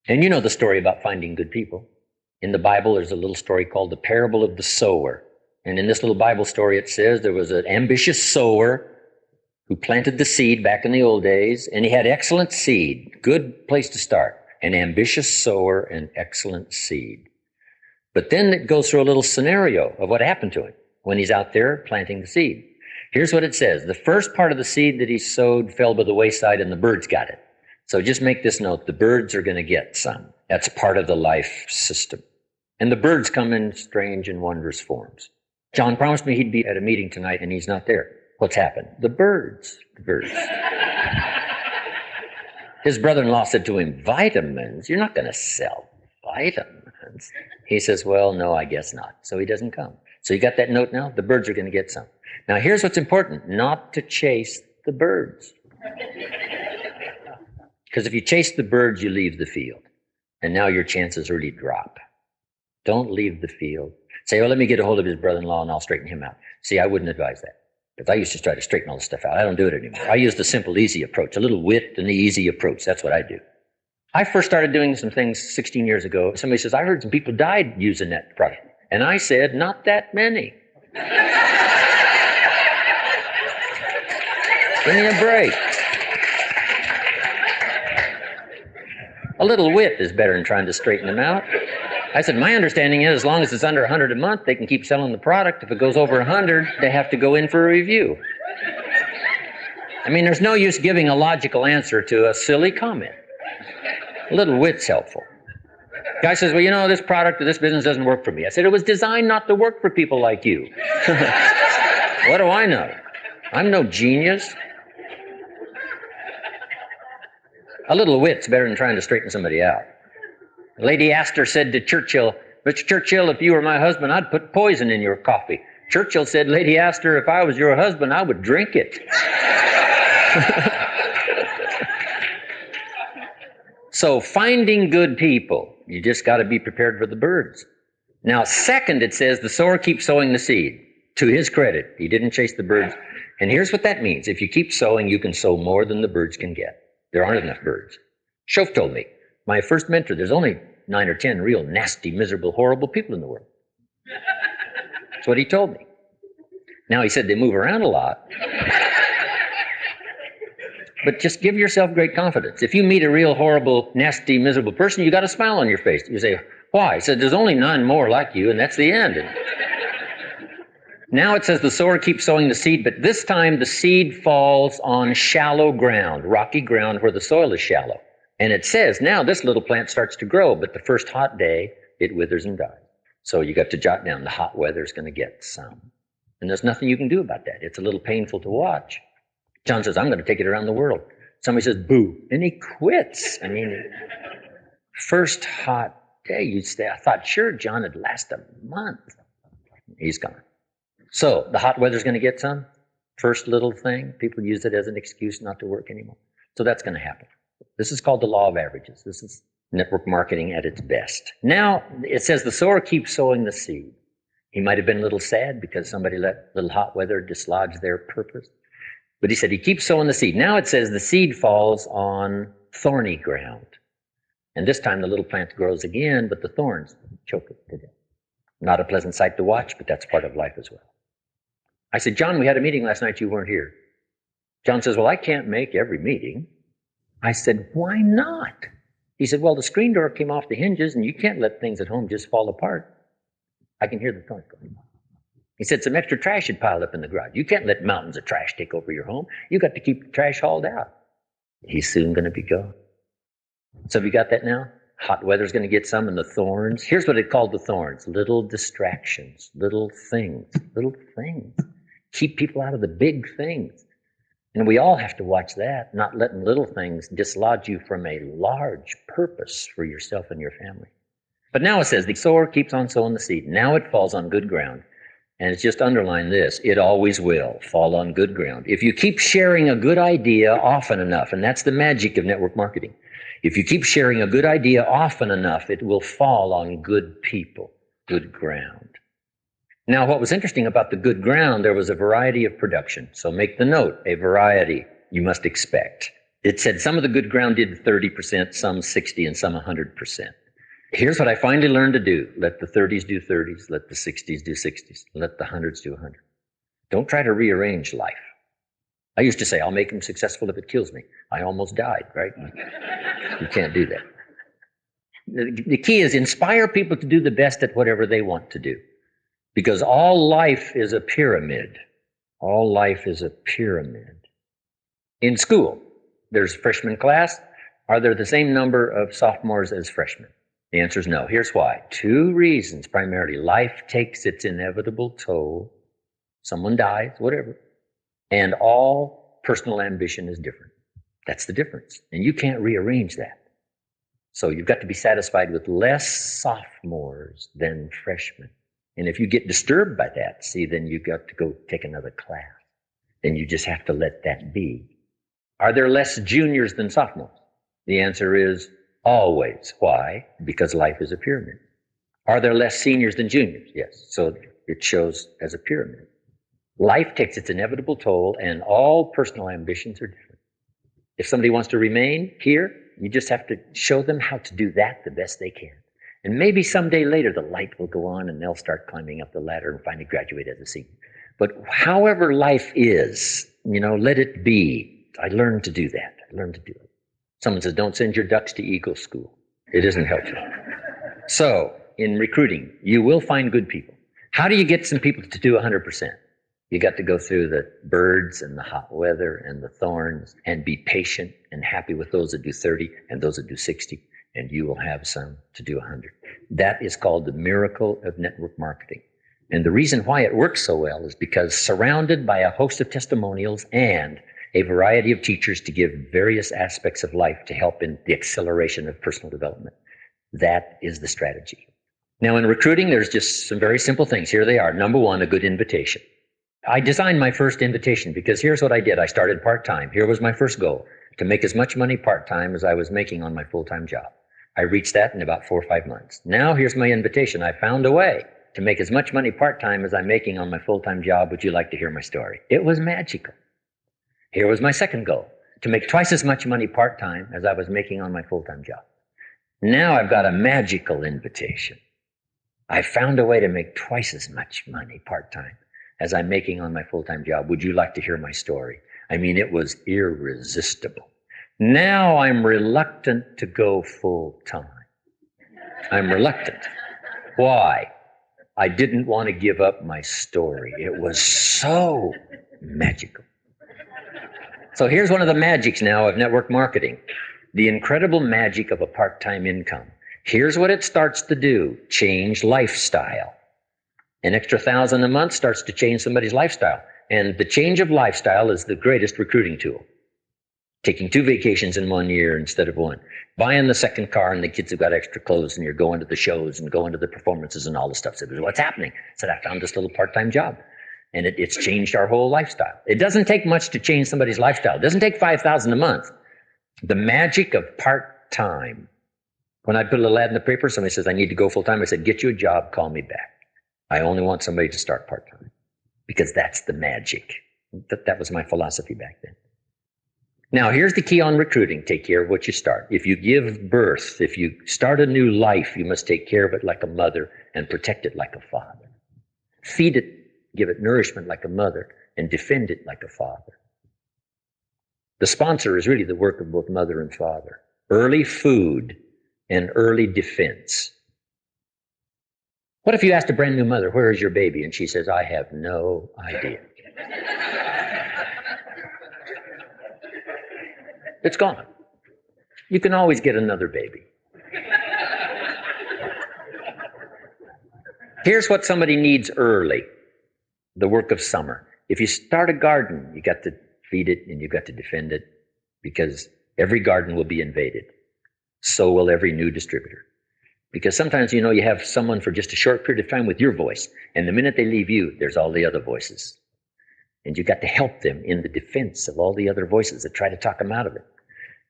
And you know the story about finding good people. In the Bible, there's a little story called the parable of the sower. And in this little Bible story, it says there was an ambitious sower who planted the seed back in the old days, and he had excellent seed. Good place to start. An ambitious sower and excellent seed. But then it goes through a little scenario of what happened to him when he's out there planting the seed. Here's what it says. The first part of the seed that he sowed fell by the wayside, and the birds got it. So just make this note. The birds are going to get some. That's part of the life system. And the birds come in strange and wondrous forms. John promised me he'd be at a meeting tonight, and he's not there. What's happened? The birds. His brother-in-law said to him, vitamins? You're not going to sell vitamins. He says, well, no, I guess not. So he doesn't come. So you got that note now? The birds are going to get some. Now here's what's important. Not to chase the birds. Because if you chase the birds, you leave the field. And now your chances really drop. Don't leave the field. Say, well, let me get a hold of his brother-in-law and I'll straighten him out. See, I wouldn't advise that. Because I used to try to straighten all this stuff out. I don't do it anymore. I use the simple, easy approach. A little wit and the easy approach. That's what I do. I first started doing some things 16 years ago. Somebody says, I heard some people died using that product. And I said, not that many. Give me a break. A little wit is better than trying to straighten them out. I said, my understanding is as long as it's under 100 a month, they can keep selling the product. If it goes over 100, they have to go in for a review. I mean, there's no use giving a logical answer to a silly comment. A little wit's helpful. Guy says, well, you know, this product or this business doesn't work for me. I said, it was designed not to work for people like you. What do I know? I'm no genius. A little wit's better than trying to straighten somebody out. Lady Astor said to Churchill, Mr. Churchill, if you were my husband, I'd put poison in your coffee. Churchill said, Lady Astor, if I was your husband, I would drink it. So finding good people, you just got to be prepared for the birds. Now, second, it says the sower keeps sowing the seed. To his credit, he didn't chase the birds. And here's what that means. If you keep sowing, you can sow more than the birds can get. There aren't enough birds. Shof told me, my first mentor, there's only 9 or 10 real nasty, miserable, horrible people in the world. That's what he told me. Now, he said they move around a lot. But just give yourself great confidence. If you meet a real horrible, nasty, miserable person, you got a smile on your face. You say, why? He said, there's only 9 more like you, and that's the end. Now it says the sower keeps sowing the seed, but this time the seed falls on shallow ground, rocky ground where the soil is shallow. And it says, now this little plant starts to grow, but the first hot day, it withers and dies. So you got to jot down, the hot weather's going to get some. And there's nothing you can do about that. It's a little painful to watch. John says, I'm going to take it around the world. Somebody says, boo. And he quits. I mean, first hot day, you'd say, I thought, sure, John, it'd last a month. He's gone. So the hot weather's going to get some. First little thing, people use it as an excuse not to work anymore. So that's going to happen. This is called the law of averages. This is network marketing at its best. Now, it says the sower keeps sowing the seed. He might have been a little sad because somebody let a little hot weather dislodge their purpose. But he said he keeps sowing the seed. Now it says the seed falls on thorny ground. And this time the little plant grows again, but the thorns choke it to death. Not a pleasant sight to watch, but that's part of life as well. I said, John, we had a meeting last night. You weren't here. John says, well, I can't make every meeting. I said, why not? He said, well, the screen door came off the hinges, and you can't let things at home just fall apart. I can hear the thorns going on. He said, some extra trash had piled up in the garage. You can't let mountains of trash take over your home. You got to keep the trash hauled out. He's soon going to be gone. So have you got that now? Hot weather's going to get some, and the thorns. Here's what it called the thorns. Little distractions, little things. Keep people out of the big things. And we all have to watch that, not letting little things dislodge you from a large purpose for yourself and your family. But now it says the sower keeps on sowing the seed. Now it falls on good ground. And it's just underline this, it always will fall on good ground. If you keep sharing a good idea often enough, and that's the magic of network marketing. If you keep sharing a good idea often enough, it will fall on good people, good ground. Now, what was interesting about the good ground, there was a variety of production. So make the note, a variety you must expect. It said some of the good ground did 30%, some 60, and some 100%. Here's what I finally learned to do. Let the 30s do 30s. Let the 60s do 60s. Let the 100s do 100. Don't try to rearrange life. I used to say, I'll make him successful if it kills me. I almost died, right? You can't do that. The key is inspire people to do the best at whatever they want to do. Because all life is a pyramid. All life is a pyramid. In school, there's freshman class. Are there the same number of sophomores as freshmen? The answer is no. Here's why. 2 reasons primarily. Life takes its inevitable toll. Someone dies, whatever. And all personal ambition is different. That's the difference. And you can't rearrange that. So you've got to be satisfied with less sophomores than freshmen. And if you get disturbed by that, see, then you've got to go take another class. Then you just have to let that be. Are there less juniors than sophomores? The answer is always. Why? Because life is a pyramid. Are there less seniors than juniors? Yes. So it shows as a pyramid. Life takes its inevitable toll, and all personal ambitions are different. If somebody wants to remain here, you just have to show them how to do that the best they can. And maybe someday later the light will go on and they'll start climbing up the ladder and finally graduate as a senior. But however life is, let it be. I learned to do that. I learned to do it. Someone says, don't send your ducks to Eagle School. It isn't helpful. So, in recruiting, you will find good people. How do you get some people to do 100%? You got to go through the birds and the hot weather and the thorns and be patient and happy with those that do 30 and those that do 60, and you will have some to do 100. That is called the miracle of network marketing. And the reason why it works so well is because surrounded by a host of testimonials and a variety of teachers to give various aspects of life to help in the acceleration of personal development. That is the strategy. Now, in recruiting, there's just some very simple things. Here they are. Number 1, a good invitation. I designed my first invitation because here's what I did. I started part-time. Here was my first goal, to make as much money part-time as I was making on my full-time job. I reached that in about 4 or 5 months. Now here's my invitation. I found a way to make as much money part-time as I'm making on my full-time job. Would you like to hear my story? It was magical. Here was my second goal, to make twice as much money part-time as I was making on my full-time job. Now I've got a magical invitation. I found a way to make twice as much money part-time as I'm making on my full-time job. Would you like to hear my story? I mean, it was irresistible. Now I'm reluctant to go full-time. I'm reluctant. Why? I didn't want to give up my story. It was so magical. So here's one of the magics now of network marketing. The incredible magic of a part-time income. Here's what it starts to do. Change lifestyle. An extra $1,000 a month starts to change somebody's lifestyle. And the change of lifestyle is the greatest recruiting tool. Taking 2 vacations in 1 year instead of 1. Buying the second car and the kids have got extra clothes and you're going to the shows and going to the performances and all the stuff. So what's happening? I said, I found this little part-time job. And it's changed our whole lifestyle. It doesn't take much to change somebody's lifestyle. It doesn't take $5,000 a month. The magic of part-time. When I put a little ad in the paper, somebody says, I need to go full-time. I said, get you a job, call me back. I only want somebody to start part-time. Because that's the magic. That was my philosophy back then. Now, here's the key on recruiting. Take care of what you start. If you give birth, if you start a new life, you must take care of it like a mother and protect it like a father. Feed it, give it nourishment like a mother, and defend it like a father. The sponsor is really the work of both mother and father. Early food and early defense. What if you asked a brand new mother, where is your baby? And she says, I have no idea. It's gone. You can always get another baby. Here's what somebody needs early. The work of summer. If you start a garden, you got to feed it and you got to defend it, because every garden will be invaded. So will every new distributor. Because sometimes, you have someone for just a short period of time with your voice, and the minute they leave you, there's all the other voices. And you got to help them in the defense of all the other voices that try to talk them out of it.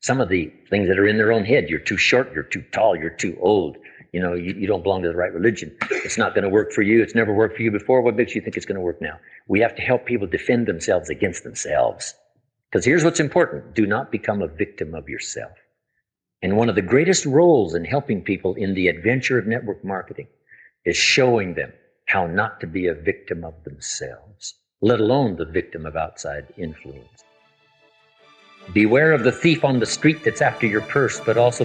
Some of the things that are in their own head, you're too short, you're too tall, you're too old, you don't belong to the right religion. It's not going to work for you. It's never worked for you before. What makes you think it's going to work now? We have to help people defend themselves against themselves. Because here's what's important. Do not become a victim of yourself. And one of the greatest roles in helping people in the adventure of network marketing is showing them how not to be a victim of themselves, let alone the victim of outside influence. Beware of the thief on the street that's after your purse, but also